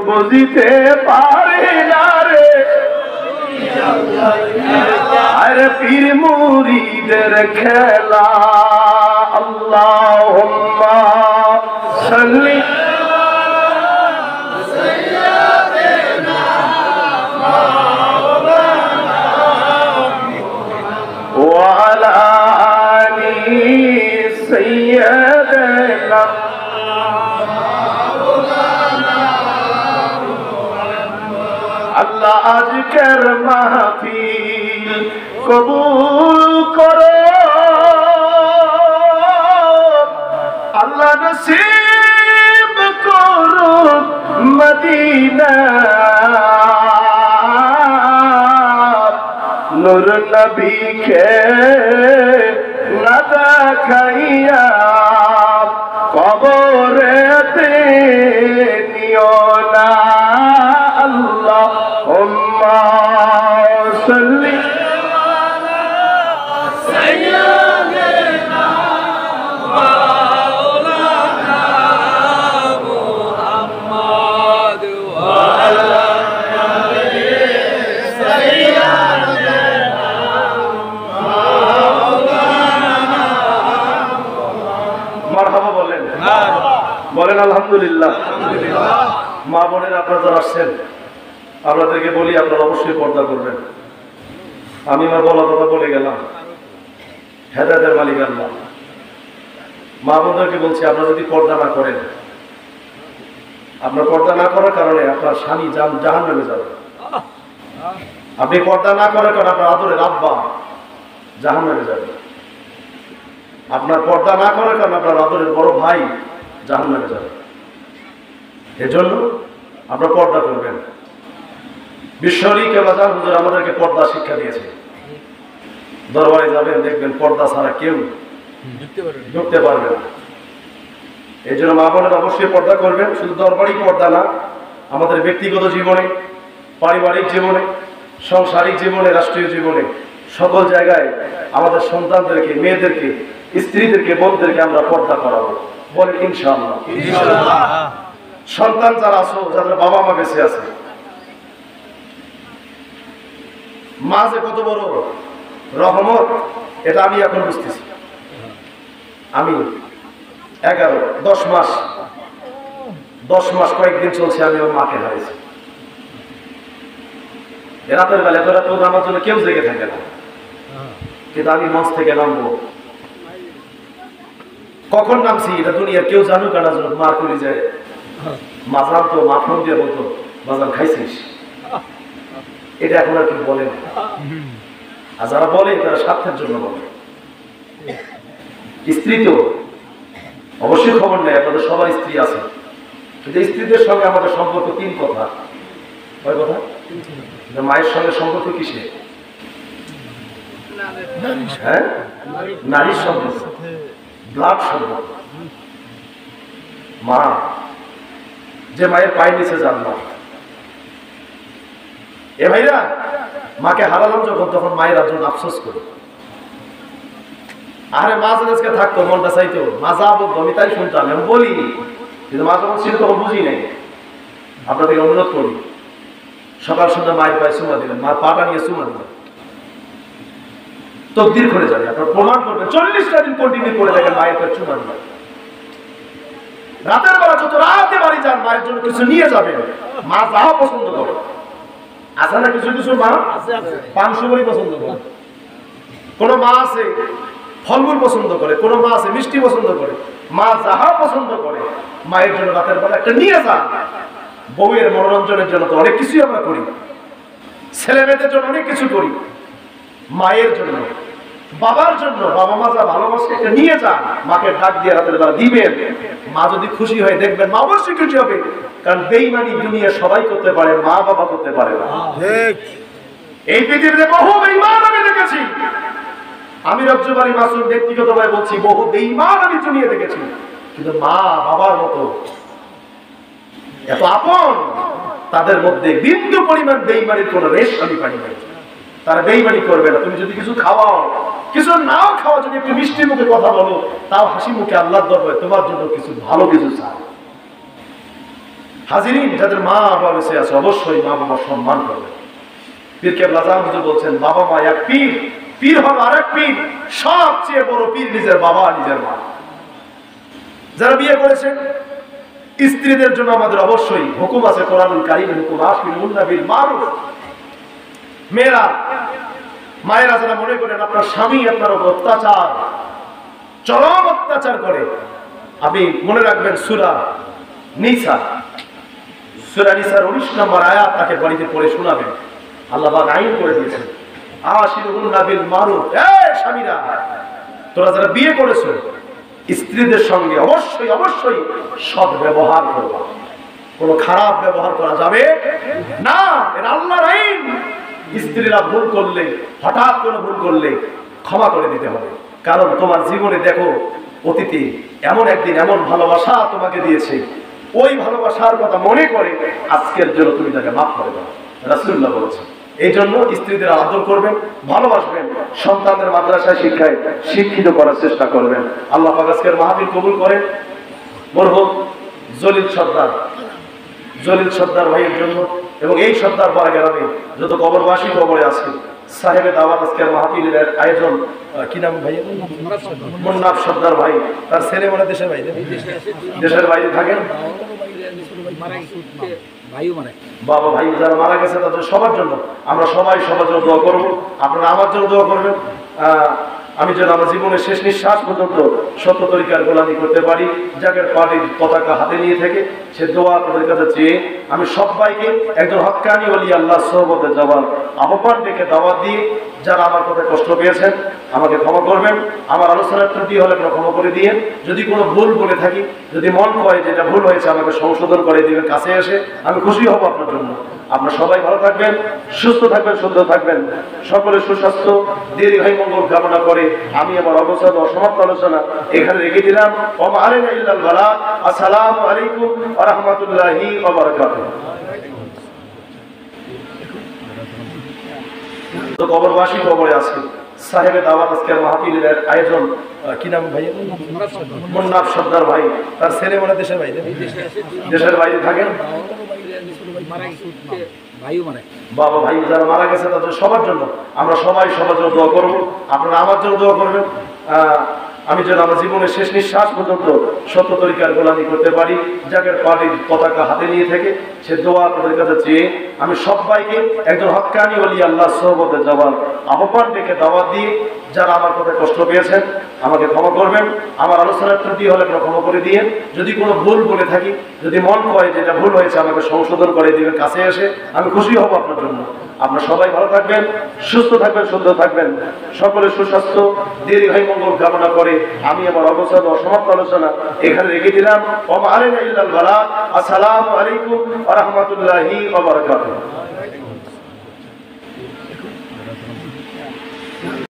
বুঝিতে পারি না রে আরে পীর মুরিদের খেলা আল্লাহুম্মা সাল্লি ওয়া আলা আলি সাইয়্যিদিনা আল্লাহ আজকের মাহফিল কবুল করো আল্লাহ নসিব করো মদিনা নূর নবীকে না দেখাইয়া কবরেতে নিও না আল্লাহুম্মা সাল্লি সাইয়্যিদিনা মাওলানা মুহাম্মদ ওয়া আলা আলি সাইয়্যিদিনা মাওলানা মারহাবা বলেন বলেন আলহামদুলিল্লাহ। মা বোনেরা আপনারা যারা আসছেন আপনাদেরকে বলি আপনারা অবশ্যই পর্দা করবেন। আমি আমার বলা কথা বলে গেলাম, হেদায়েতের মালিক আল্লাহ। মা বোনদেরকে বলছি আপনারা যদি পর্দা না করেন, আপনার পর্দা না করার কারণে আপনার স্বামী জাহান্নামে যাবে। আপনি পর্দা না করার কারণে আপনার আদরের আব্বা জাহান্নামে যাবে। আপনার পর্দা না করার কারণে আপনার আদরের বড় ভাই জাহান্নামে যাবে। এজন্য আপনারা পর্দা করবেন। বিশ্বরী কেবলাজান হুজুর আমাদেরকে পর্দা শিক্ষা দিয়েছে। দরবারে যাবেন দেখবেন পর্দা ছাড়া কেউ ঢুকতে পারবে না। এই জন্য মা বোনেরা অবশ্যই পর্দা করবেন। শুধু দরবারই পর্দা না, আমাদের ব্যক্তিগত জীবনে, পারিবারিক জীবনে, সাংসারিক জীবনে, রাষ্ট্রীয় জীবনে, সকল জায়গায় আমাদের সন্তানদেরকে, মেয়েদেরকে, স্ত্রীদেরকে, বোনদেরকে আমরা পর্দা করাবো। বলেন ইনশাআল্লাহ। সন্তান যারা আছো, যাদের বাবা মা বেঁচে আছে, মা যে কত বড় রহমত এটা আমি এখন বুঝতেছি। আমি 10 মাস কয়েকদিন চলছে আমি আমার মাকে হারিয়েছি। রাতের বেলা তো রাত আমার জন্য কেউ জেগে থাকে না, কিন্তু আমি মঞ্চ থেকে নামবো। কখন নামছি এটা দুনিয়ার কেউ জানুক না জানুক, মার করে যায়। মা জানতো, মা ফোন দিয়ে বলতো বাজান খাইছিস। এটা এখন আর কি বলে না। আর যারা বলে তারা স্বার্থের জন্য বলে। স্ত্রী তো অবশ্যই খবর নেই, আপনাদের সবার স্ত্রী আছে, কিন্তু স্ত্রীদের সঙ্গে আমাদের সম্পর্ক 3 কথা। কয় কথা? মায়ের সঙ্গে সম্পর্ক কিসে? হ্যাঁ, নারীর সম্পর্ক, ব্লাড সম্পর্ক। মা যে মায়ের পায়ের নিচে জান্নাত। এ ভাইরা, মাকে হারালাম যখন, তখন মায়ের জন্য আফসোস করি। আরে মা আজকে থাকতো, মনটা চাইতো, মা যা বলতো আমি তাই শুনতাম, আমি বলি। কিন্তু মা যখন ছিল তখন বুঝি নাই। আপনাদেরকে অনুরোধ করি, সকাল সন্ধ্যা মায়ের পায়ে চুমা দিবেন, মার পাটা নিয়ে চুমা দিবেন, তকদির করে যাবে। আপনার প্রমাণ করবেন, 40টা দিন কন্টিনিউ করে দেখেন মায়ের পায়ে চুমা দিবেন। রাতের বেলা যত রাতে বাড়ি যান, মায়ের জন্য কিছু নিয়ে যাবেন। মা যা পছন্দ করে, আছে না কিছু কিছু মা পান সুপারি পছন্দ করে, কোন মা আছে ফলমূল পছন্দ করে, কোন মা আছে মিষ্টি পছন্দ করে। মা যাহা পছন্দ করে মায়ের জন্য রাতের বেলা একটা নিয়ে যান। বউয়ের মনোরঞ্জনের জন্য তো অনেক কিছুই আমরা করি, ছেলে মেয়েদের জন্য অনেক কিছু করি। মায়ের জন্য, বাবার জন্য, বাবা মা যা ভালোবাসে একটা নিয়ে যান, মাকে ডাক দিয়ে রাতের বেলা দিবেন। মা যদি খুশি হয় দেখবেন মা অবশ্যই খুশি হবে। কারণ বেঈমানি দুনিয়া সবাই করতে পারে, মা বাবা করতে পারে না। এই পৃথিবীতে বহু বেঈমান আমি দেখেছি। আমি রজ্জব আলী মাসুম ব্যক্তিগতভাবে বলছি, বহু বেঈমান আমি দুনিয়া দেখেছি, কিন্তু মা বাবার মতো এত আপন তাদের মধ্যে বিন্দু পরিমাণ বেঈমানির কোন রেশ আমি পাই না। তারা বেঈমানি করবে না। তুমি যদি কিছু খাওয়াও, কিছু নাও খাওয়া, যদি একটু মিষ্টি মুখে কথা বলো, তাও হাসি মুখে আল্লাহর দরবারে তোমার জন্য কিছু ভালো কিছু চায়। হাজিরিন, যাদের মা বাবা বেঁচে আছে অবশ্যই মা বাবার সম্মান করবে। পীর কেবলা জান হুজুর বলছেন, বাবা মা এক পীর, পীর হলো আরেক পীর, সবচেয়ে বড় পীর নিজের বাবা নিজের মা। যারা বিয়ে করেছেন, স্ত্রীদের জন্য আমাদের অবশ্যই হুকুম আছে, কোরআনুল কারীমের হুকুম, আশিরুহুন্না বিল মারুফ। মেয়েরা, মায়েরা যারা মনে করেন আপনার স্বামী আপনার উপর অত্যাচার, চরম অত্যাচার করে, আপনি মনে রাখবেন সূরা নিসা, সূরা নিসার 19 নম্বর আয়াত তাকে বাড়িতে পড়ে শোনাবেন। আল্লাহ পাক আইন করে দিয়েছেন, আশিরুহুন্না বিল মারুফ। এই স্বামীরা, তোরা যারা বিয়ে করেছো, স্ত্রীদের সঙ্গে অবশ্যই অবশ্যই সৎ ব্যবহার করবা, কোনো খারাপ ব্যবহার করা যাবে না। এটা আল্লাহর আইন। স্ত্রীরা ভুল করলে, হঠাৎ কোনো ভুল করলে ক্ষমা করে দিতে হবে। কারণ তোমার জীবনে দেখো, অতীতে এমন একদিন এমন ভালোবাসা তোমাকে দিয়েছে, ওই ভালোবাসার কথা মনে করে আজকের জন্য তুমি তাকে মাফ করে দাও, রাসূলুল্লাহ বলেছেন। এই জন্য স্ত্রীদের আদর করবেন, ভালোবাসবেন, সন্তানদের মাদ্রাসায় শিক্ষায় শিক্ষিত করার চেষ্টা করবেন। আল্লাহ পাক আজকের মাহফিল কবুল করেন। মরহুম জলিল সর্দার ভাইয়ের জন্য এবং এই সর্দার পাড়া গ্রামে যত কবরবাসী কবরে আছে, সাহেবে দাওয়াত আজকের মাহফিলের আয়োজন, কি নাম ভাই? মুন্নাফ সর্দার ভাই, তার ছেলে মনে দেশের বাইরে থাকেন, বাবা ভাই যারা মারা গেছে তাদের সবার জন্য আমরা সবাই সবার জন্য দোয়া করবো। আপনারা আমার জন্য দোয়া করবেন, আমি যেন আমার জীবনের শেষ নিঃশ্বাস পর্যন্ত সত্য তরিকার গোলামি করতে পারি। জাকের পার্টির পতাকা হাতে নিয়ে থেকে সে দোয়া আপনাদের কাছে চেয়ে আমি সবাইকে একজন হক্কানি ওলি আল্লাহ সোহবতে যাওয়ার আহ্বান ডেকে দাওয়াত দিয়ে, যারা আমার কথা কষ্ট পেয়েছেন আমাকে ক্ষমা করবেন, আমার আলোচনার ত্রুটি হলে ক্ষমা করে দিয়ে, যদি কোনো ভুল বলে থাকি, যদি মন হয় যেটা ভুল হয়েছে আমাকে সংশোধন করে দিবেন কাছে এসে, আমি খুশি হব আপনার জন্য। আপনারা সবাই ভালো থাকবেন, সুস্থ থাকবেন, সুন্দর থাকবেন, সকলের সুস্বাস্থ্য দীর্ঘায়ু মঙ্গল কামনা করে আমি আমার অবসর ও সমাপ্ত আলোচনা এখানে রেখে দিলাম। ওয়া আলাইকুম, আসসালামু আলাইকুম ওয়া রাহমাতুল্লাহি ওয়া বারাকাতুহু। কবরবাসী কবরে আছে, সাহেবে দাওয়াত আজকের মাহফিলের আয়োজন, কি নাম ভাই? মুন্নাফ সর্দার ভাই, তার ছেলে মনে দেশের বাইরে থাকেন, বাবা ভাই যারা মারা গেছে তাদের সবার জন্য আমরা সবাই সবার জন্য দোয়া করবো। আপনারা আমার জন্য দোয়া করবেন, আমি যেন আমার জীবনের শেষ নিঃশ্বাস পর্যন্ত সত্য তরিকার গোলামি করতে পারি। জাকের পার্টির পতাকা হাতে নিয়ে থেকে সে দোয়া আপনাদের কাছে চেয়ে আমি সবাইকে একজন হক্কানি ওলি আল্লাহ সোহবতে যাওয়ার আহ্বান ডেকে দাওয়াত দিয়ে, যারা আমার কথা কষ্ট পেয়েছেন আমাকে ক্ষমা করবেন, আমার আলোচনার ত্রুটি হলে ক্ষমা করে দিয়ে, যদি কোনো ভুল বলে থাকি, যদি মন হয় যেটা ভুল হয়েছে আমাকে সংশোধন করে দিবেন কাছে এসে, আমি খুশি হব আপনার জন্য। আপনারা সবাই ভালো থাকবেন, সুস্থ থাকবেন, সুন্দর থাকবেন, সকলের সুস্বাস্থ্য দীর্ঘায়ু মঙ্গল কামনা করে আমি আমার অবসর ও সমাপ্ত আলোচনা এখানে রেখে দিলাম। ওয়া আলাইকুম, আসসালামু আলাইকুম ওয়া রাহমাতুল্লাহি ওয়া বারাকাতুহু।